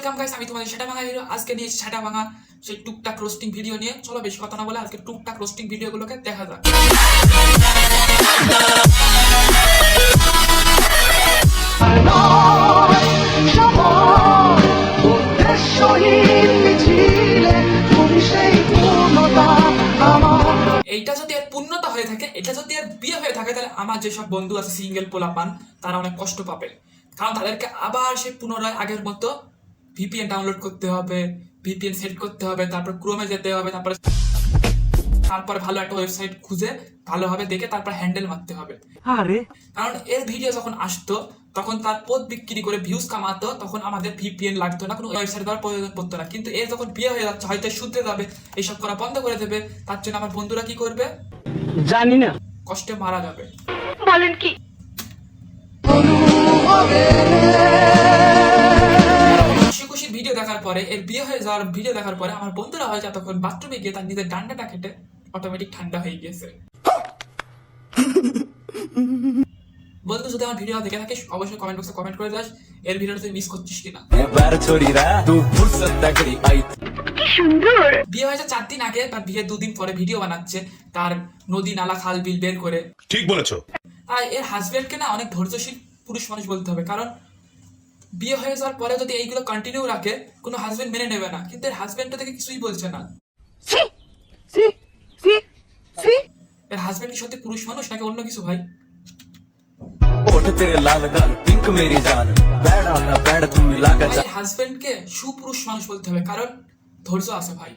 Welcome guys, আমি তোমাদের সেটা ভাঙা হিরো। আজকে নিয়ে সেটা ভাঙা সেই টুকটাক রোস্টিং ভিডিও নিয়ে। চলো বেশি কথা না বলে আজকে টুকটাক রোস্টিং ভিডিওগুলোকে দেখা যাক। এইটা যদি এর পূর্ণতা হয়ে থাকে, এটা যদি এর বিয়ে হয়ে থাকে, তাহলে আমার যেসব বন্ধু আছে সিঙ্গেল পোলাপান, তারা অনেক কষ্ট পাবে। কারণ তাদেরকে আবার সেই পুনরায় আগের মতো ভিপিএন ডাউনলোড করতে হবে, ভিপিএন সেট করতে হবে, তারপর ক্রোমে যেতে হবে, তারপর ভালো একটা ওয়েবসাইট খুঁজে ভালোভাবে দেখে তারপর হ্যান্ডেল মারতে হবে। কারণ এর ভিডিও যখন আসতো তখন তার পোস্ট বিক্রি করে ভিউজ কামাতো, তখন আমাদের ভিপিএন লাগতো না, কোনো ওয়েবসাইট দেওয়ার প্রয়োজন পড়তো না। কিন্তু এর যখন বিয়ে হয়ে যাচ্ছে, হয়তো শুনতে যাবে, এইসব করা বন্ধ করে দেবে, তার জন্য আমার বন্ধুরা কি করবে জানি না, কষ্টে মারা যাবে। বলেন কি? খুশি খুশি ভিডিও দেখার পরে, এর বিয়ে হয়ে যাওয়ার ভিডিও দেখার পরে আমার বন্ধুরা হয়তো তখন বাথরুমে গিয়ে তার নিজের ডান্ডাটা কেটে অটোমেটিক ঠান্ডা হয়ে গিয়েছে। বন্ধু, যদি আমার ভিডিও দেখে থাকিস অবশ্যই কমেন্ট বক্সে কমেন্ট করে দাস এর ভিডিওটা তুই মিস করছিস কিনা। কি সুন্দর। বিয়ে হয়েছে 4 দিন আগে, তার বিয়ে 2 দিন পরে ভিডিও বানাচ্ছে তার নদী নালা খাল বিল বের করে। ঠিক বলেছো। তাই এর হাজবেন্ডকে না অনেক ধৈর্যশীল পুরুষ মানুষ বলতে হবে। কারণ বিয়ে হয়ে যাওয়ার পরে যদি এইগুলো কন্টিনিউ রাখে, কোনো হাজবেন্ড মেনে নেবে না। কিন্তু এর হাজবেন্ডটা থেকে কিছুই বলছে না। সি সি সি সি এর হাজবেন্ড কি সত্যি পুরুষ মানুষ নাকি অন্য কিছু ভাই? হাজবেন্ডকে সুপুরুষ মানুষ বলতে হবে, কারণ ধৈর্য আছে ভাই।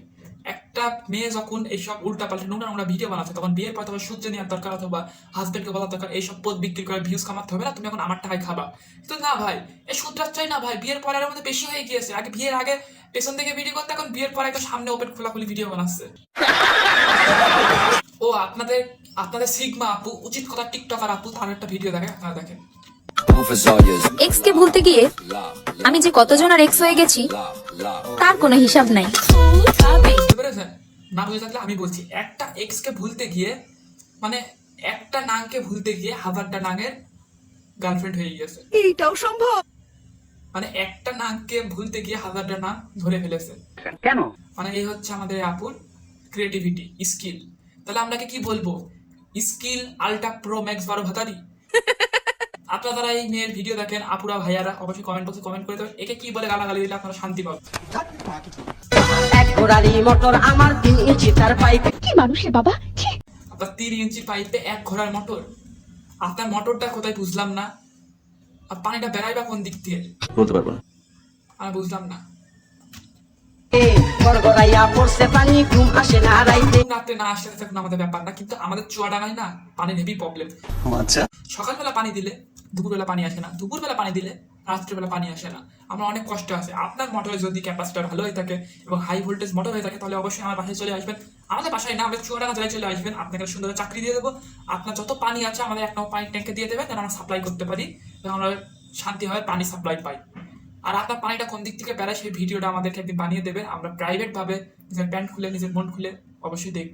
একটা মেয়ে যখন এইসব উল্টা পাল্টা নোংরা নোংরা ভিডিও বানাচ্ছে, তখন বিয়ের পর তখন সহ্য নেওয়ার দরকার, অথবা হাজবেন্ডকে বলার দরকার এইসব পদ বিক্রি করে ভিউজ কামাতে হবে না, তুমি এখন আমার টাকায় খাবা। কিন্তু না ভাই, এই শুধরার চাই না ভাই। বিয়ের পরের মধ্যে বেশি হয়ে গিয়েছে। আগে বিয়ের আগে পেছন থেকে ভিডিও করতে, এখন বিয়ের পরে একদম সামনে ওপেন খোলাখুলি ভিডিও বানাচ্ছে। ও আপনাদের সিগমা আপু, উচিত কথা টিকটকার আপু, তার একটা ভিডিও দেখে, আপনারা দেখেন। এক্স কে ভুলতে গিয়ে আমি যে কতজনের এক্স হয়ে গেছি তার কোনো হিসাব নাই। বুঝতে পেরেছেন? না বুঝে থাকলে আমি বলছি, একটা এক্স কে ভুলতে গিয়ে, মানে একটা নাংকে ভুলতে গিয়ে 1000টা নাঙের গার্লফ্রেন্ড হয়ে গেছে। এইটাও সম্ভব? মানে একটা নাংকে ভুলতে গিয়ে 1000টা নাং ধরে ফেলেছে। কেন? মানে এই হচ্ছে আমাদের আপুর ক্রিয়েটিভিটি, স্কিল। তাহলে আমরা কি বলবো? Skill ultra pro max 12 ভাতারি। আপনারা যারা এই মেয়ের ভিডিও দেখেন, আপুরা ভাইয়ারা, অবশ্যই কমেন্ট বক্সে কমেন্ট করে দেবেন একে কি বলে গালাগালি দিলে আপনারা শান্তি পাবেন। এক ঘোড়ালি মোটর আমার 3 ইঞ্চি তার পাইপে। কি মানুষে বাবা, আপনার 3 ইঞ্চি পাইপে 1 ঘোড়ার মোটর। আপনার মোটরটা কোথায় বুঝলাম না। আর পানিটা বেরাই বা কোন দিক দিয়ে বলতে পারবো না। আমি বুঝলাম না। গড়গড়াইয়া পড়ছে পানি, ঘুম আসে না রাইতে। রাত্রে না আসলে তখন আমাদের ব্যাপার না, কিন্তু আমাদের চুয়াডাঙ্গায় না পানির হেভি প্রবলেম। আচ্ছা, সকালবেলা পানি দিলে দুপুরবেলা পানি আসে না, দুপুরবেলা পানি দিলে রাত্রিবেলা পানি আসে না। আমরা অনেক কষ্ট আছে। আপনার মোটরে যদি ক্যাপাসিটার ভালো হয়ে থাকে এবং হাই ভোল্টেজ মোটর হয়ে থাকে, তাহলে অবশ্যই আমার বাসায় চলে আসবেন। আমাদের বাসায় না, আমাদের চুয়াডাঙ্গা জেলায় চলে আসবেন। আপনাকে সুন্দর চাকরি দিয়ে দেবো। আপনার যত পানি আছে আমাদের 1 নম্বর পানির ট্যাঙ্কে দিয়ে দেবেন, যেন আমরা সাপ্লাই করতে পারি, যেন আমরা শান্তিভাবে পানি সাপ্লাই পাই। আর আপনার পানিটা কোন দিক থেকে বেড়ায় সেই ভিডিওটা আমাদেরকে একদিন বানিয়ে দেবেন। আমরা প্রাইভেট ভাবে নিজের প্যান্ট খুলে, নিজের মন খুলে অবশ্যই দেখব।